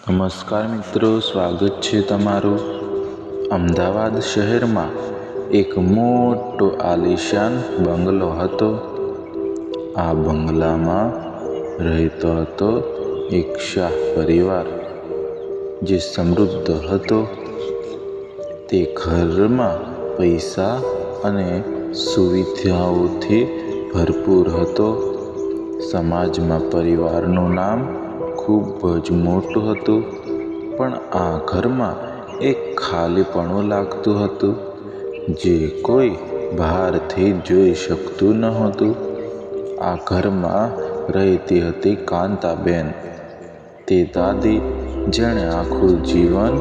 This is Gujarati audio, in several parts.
નમસ્કાર મિત્રો, સ્વાગત છે તમારું. અમદાવાદ શહેરમાં એક મોટો આલિશાન બંગલો હતો. આ બંગલામાં રહેતો હતો એક શાહ પરિવાર જે સમૃદ્ધ હતો. તે ઘરમાં પૈસા અને સુવિધાઓથી ભરપૂર હતો. સમાજમાં પરિવારનું નામ ખૂબ જ મોટું હતું, પણ આ ઘરમાં એક ખાલીપણું લાગતું હતું જે કોઈ બહારથી જોઈ શકતું નહોતું. આ ઘરમાં રહેતી હતી કાંતાબેન, તે દાદી જેણે આખું જીવન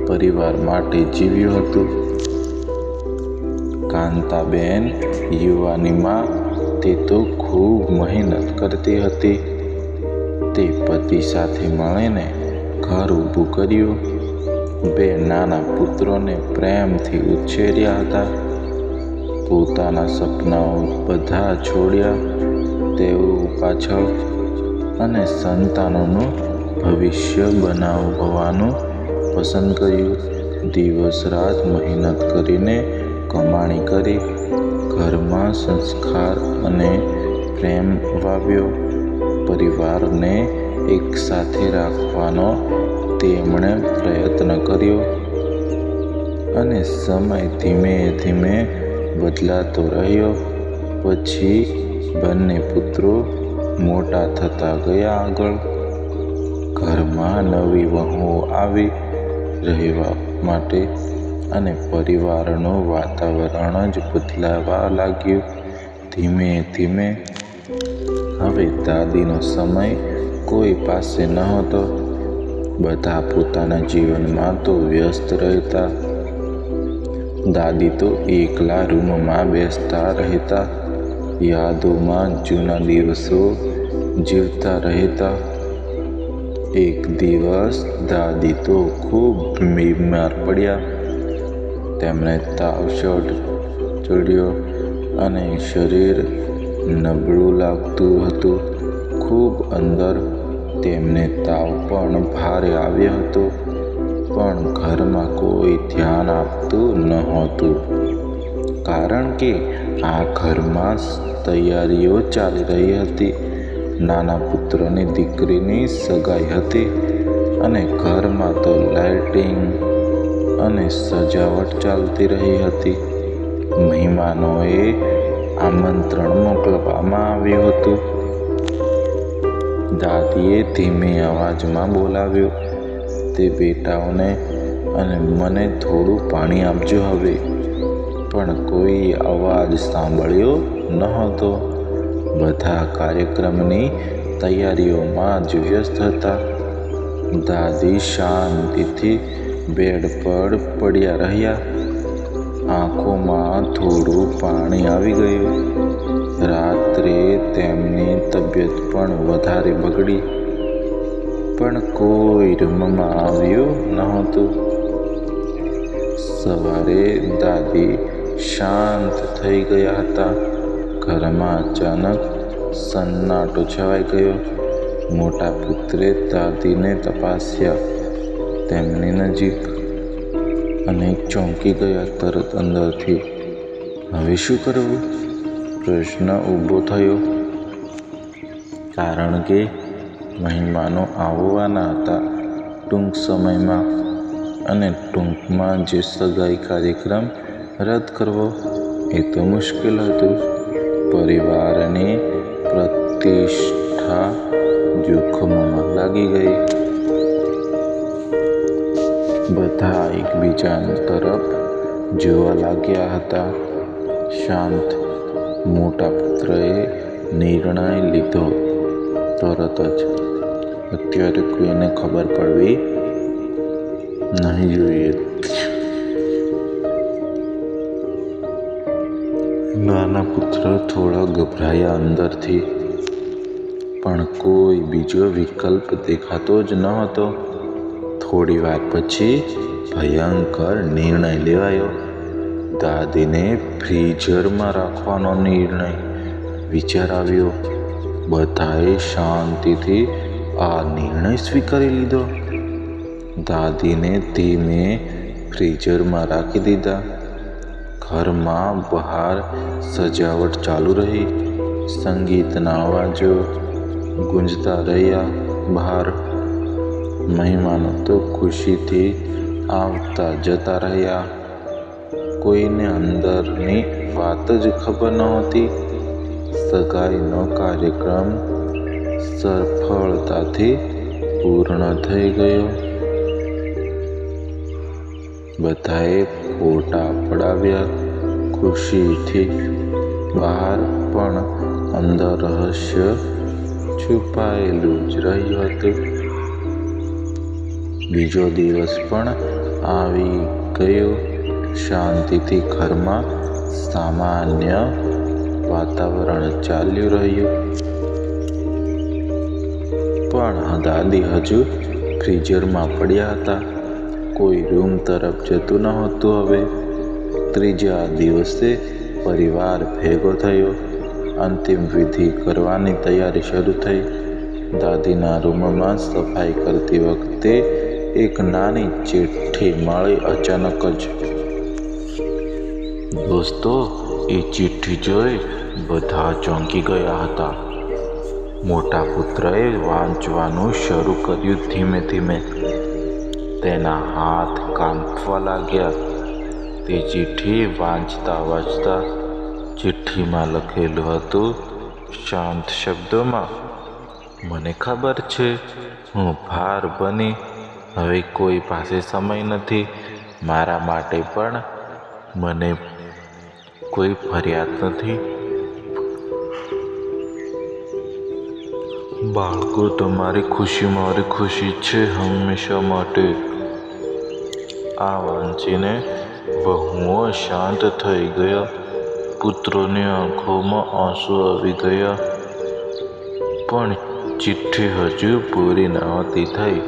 પરિવાર માટે જીવ્યું હતું. કાંતાબેન યુવાનીમાં તે તો ખૂબ મહેનત કરતી હતી. તે પતિ સાથે મળીને ઘર ઊભું કર્યું, બે નાના પુત્રોને પ્રેમથી ઉછેર્યા હતા. પોતાના સપનાઓ બધા છોડ્યા તેઓ પાછળ અને સંતાનોનું ભવિષ્ય બનાવવાનું પસંદ કર્યું. દિવસ રાત મહેનત કરીને કમાણી કરી, ઘરમાં સંસ્કાર અને પ્રેમ વાવ્યો. પરિવારને એક સાથે રાખવાનો તેમણે પ્રયત્ન કર્યો અને સમય ધીમે ધીમે બદલાતો રહ્યો. પછી બંને પુત્રો મોટા થતા ગયા. આગળ ઘરમાં નવી વહુઓ આવી રહેવા માટે અને પરિવારનું વાતાવરણ જ બદલાવા લાગ્યું. ધીમે ધીમે હવે દાદીનો સમય કોઈ પાસે નહોતો. બધા પોતાના જીવનમાં તો વ્યસ્ત રહેતા. દાદી તો એકલા રૂમમાં બેસતા રહેતા, યાદોમાં જૂના દિવસો જીવતા રહેતા. એક દિવસ દાદી તો ખૂબ બીમાર પડ્યા. તેમને તાવ ચડ્યો અને શરીર નબળું લાગતું હતું. ખૂબ અંદર તેમને તાવ પણ ભારે આવ્યો હતો, પણ ઘરમાં કોઈ ધ્યાન આપતું નહોતું, કારણ કે આ ઘરમાં તૈયારીઓ ચાલી રહી હતી. નાના પુત્રની દીકરીની સગાઈ હતી અને ઘરમાં તો લાઇટિંગ અને સજાવટ ચાલતી રહી હતી. મહેમાનોએ આમંત્રણ મોકલવામાં આવ્યું હતું. દાદીએ ધીમે અવાજમાં બોલાવ્યું, તે બેટાઓને અને મને થોડું પાણી આપજો હવે. પણ કોઈ અવાજ સાંભળ્યો નહોતો. બધા કાર્યક્રમની તૈયારીઓમાં જ વ્યસ્ત હતા. દાદી શાંતિથી બેડ પર પડ્યા રહ્યા. આંખોમાં થોડું પાણી આવી ગયું. રાત્રે તેમની તબિયત પણ વધારે બગડી, પણ કોઈ રૂમમાં આવ્યું નહોતું. સવારે દાદી શાંત થઈ ગયા હતા. ઘરમાં અચાનક સન્નાટો છવાઈ ગયો. મોટા પુત્રે દાદીને તપાસ્યા તેમની નજીક અને ચોંકી ગયા. તરત અંદરથી હવે શું કરવું પ્રશ્ન ઊભો થયો, કારણ કે મહેમાનો આવવાના હતા ટૂંક સમયમાં અને ટૂંકમાં જે સગાઈ કાર્યક્રમ રદ કરવો એ તો મુશ્કેલ હતું. પરિવારની પ્રતિષ્ઠા જોખમમાં લાગી ગઈ. બધા એકબીજા તરફ જોવા લાગ્યા હતા. શાંત મોટા પુત્રએ નિર્ણય લીધો, તરત જ અત્યારે કોઈને ખબર પડવી નહીં જોઈએ. નાના પુત્ર થોડા ગભરાયા અંદરથી, પણ કોઈ બીજો વિકલ્પ દેખાતો જ નહોતો. થોડી વાર પછી ભયંકર નિર્ણય લેવાયો. દાદીને ફ્રીઝરમાં રાખવાનો વિચાર આવ્યો. બધાએ શાંતિથી આ નિર્ણય સ્વીકારી લીધો. દાદીને ધીમે ફ્રીઝરમાં રાખી દીધા. ઘરમાં બહાર સજાવટ ચાલુ રહી. સંગીતના અવાજો ગુંજતા રહ્યા. બહાર મહેમાનો તો ખુશીથી આવતા જતા રહ્યા. કોઈને અંદરની વાત જ ખબર નહોતી. સગાઈનો કાર્યક્રમ સફળતાથી પૂર્ણ થઈ ગયો. બધાએ ફોટા પડાવ્યા ખુશીથી. બહાર પણ અંદર રહસ્ય છુપાયેલું જ રહ્યું હતું. બીજો દિવસ પણ આવી ગયો. શાંતિથી ઘરમાં સામાન્ય વાતાવરણ ચાલ્યું રહ્યું. પણ દાદી હજુ ફ્રીઝરમાં પડ્યા હતા. કોઈ રૂમ તરફ જતું નહોતું. હવે ત્રીજા દિવસે પરિવાર ભેગો થયો. અંતિમ વિધિ કરવાની તૈયારી શરૂ થઈ. દાદીના રૂમમાં સફાઈ કરતી વખતે એક નાની ચિઠ્ઠી મળી. અચાનક જ દોસ્તો, એ ચિઠ્ઠી જોઈ બધા ચોંકી ગયા હતા. મોટા પુત્રએ વાંચવાનું શરૂ કર્યું. ધીમે ધીમે તેના હાથ કાંપવા લાગ્યા. તે ચિઠ્ઠી વાંચતા ચિઠ્ઠીમાં લખેલું હતું શાંત શબ્દોમાં, મને ખબર છે હું ભાર બની. હવે કોઈ પાસે સમય નથી. મારા માટે પણ મને કોઈ ફરિયાદ નથી. બાળકો, તમારી ખુશી મારી ખુશી છે હંમેશા માટે. આ વાંચીને વહુઓ શાંત થઈ ગયા. પુત્રોની આંખોમાં આંસુ આવી ગયા. પણ ચિઠ્ઠી હજુ પૂરી નહોતી થઈ.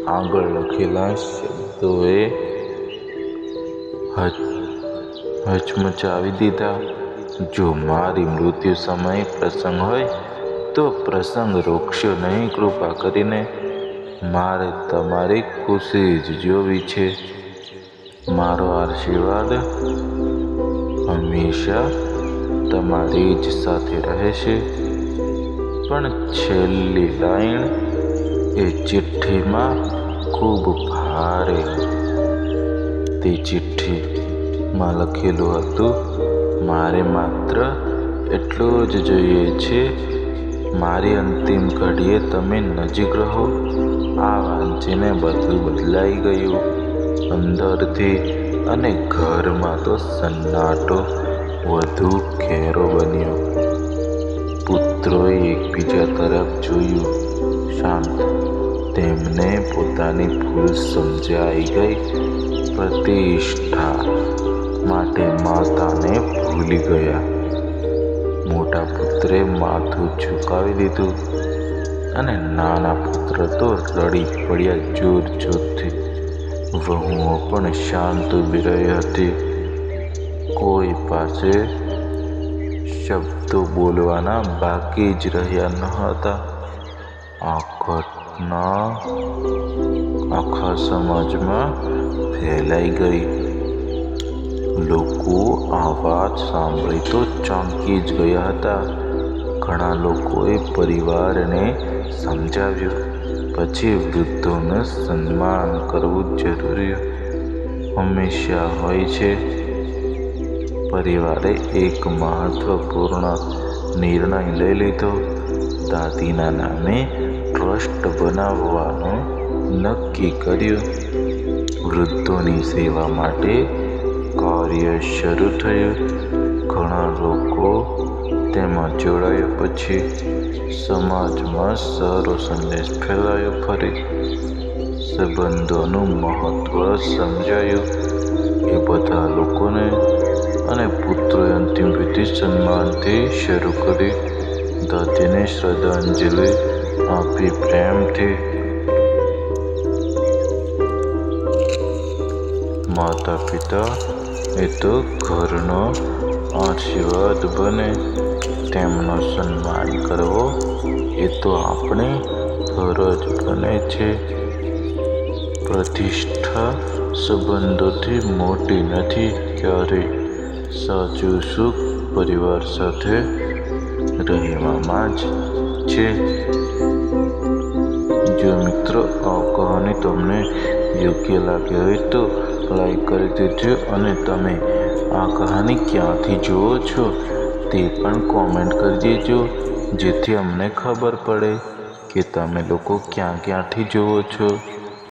આગળ લખેલા શબ્દોએ હચમચાવી દીધા. જો મારી મૃત્યુ સમયે પ્રસંગ હોય તો પ્રસંગ રોકશો નહીં. કૃપા કરીને મારે તમારી ખુશી જ જોવી છે. મારો આશીર્વાદ હંમેશા તમારી જ સાથે રહેશે. પણ છેલ્લી લાઈન એ ચિઠ્ઠીમાં ખૂબ ભારે. તે ચિઠ્ઠીમાં લખેલું હતું, મારે માત્ર એટલું જ જોઈએ છે, મારી અંતિમ ઘડીએ તમે નજીક રહો. આ વાંચીને બધું બદલાઈ ગયું અંદરથી, અને ઘરમાં તો સન્નાટો વધુ ઘેરો બન્યો. પુત્રોએ એકબીજા તરફ જોયું, શાંત. તેમને પોતાની ભૂલ સમજાઈ ગઈ. પ્રતિષ્ઠા માટે માતાને ભૂલી ગયા. મોટા પુત્રે માથું ઝુકાવી દીધું અને નાના પુત્ર તો રડી પડ્યા જોર જોરથી. વહુઓ પણ શાંત ઊભી રહી હતી. કોઈ પાસે શબ્દો બોલવાના બાકી જ રહ્યા ન હતા. આ ઘટના આખા સમાજમાં ફેલાઈ ગઈ. લોકો આ વાત સાંભળી તો ચોંકી જ ગયા હતા. ઘણા લોકોએ પરિવારને સમજાવ્યું. પછી વૃદ્ધોનું સન્માન કરવું જરૂરી હંમેશા હોય છે. પરિવારે એક મહત્વપૂર્ણ નિર્ણય લઈ લીધો. દાદીના નામે ટ્રસ્ટ બનાવવાનું નક્કી કર્યું. વૃદ્ધોની સેવા માટે કાર્ય શરૂ થયું. ઘણા લોકો તેમાં જોડાયા. પછી સમાજમાં સારો સંદેશ ફેલાયો. ફરી સંબંધોનું મહત્વ સમજાયું. એ બધા લોકોને અને પુત્રોએ અંતિમ વિધિ સન્માનથી શરૂ કરી. દાદીને શ્રદ્ધાંજલિ આપી પ્રેમથી. માતા પિતા એ તો ઘરનો આશીર્વાદ બને. તેમનો સન્માન કરવો એ તો આપણી ફરજ બને છે. પ્રતિષ્ઠા સંબંધોથી મોટી નથી. ક્યારેય સાચું સુખ પરિવાર સાથે રહેવામાં જ છે. જો મિત્રો આ કહાની તમને યોગ્ય લાગી હોય તો લાઈક કરી દેજો અને તમે આ કહાની ક્યાંથી જુઓ છો તે પણ કોમેન્ટ કરી દેજો, જેથી અમને ખબર પડે કે તમે લોકો ક્યાંથી જુઓ છો.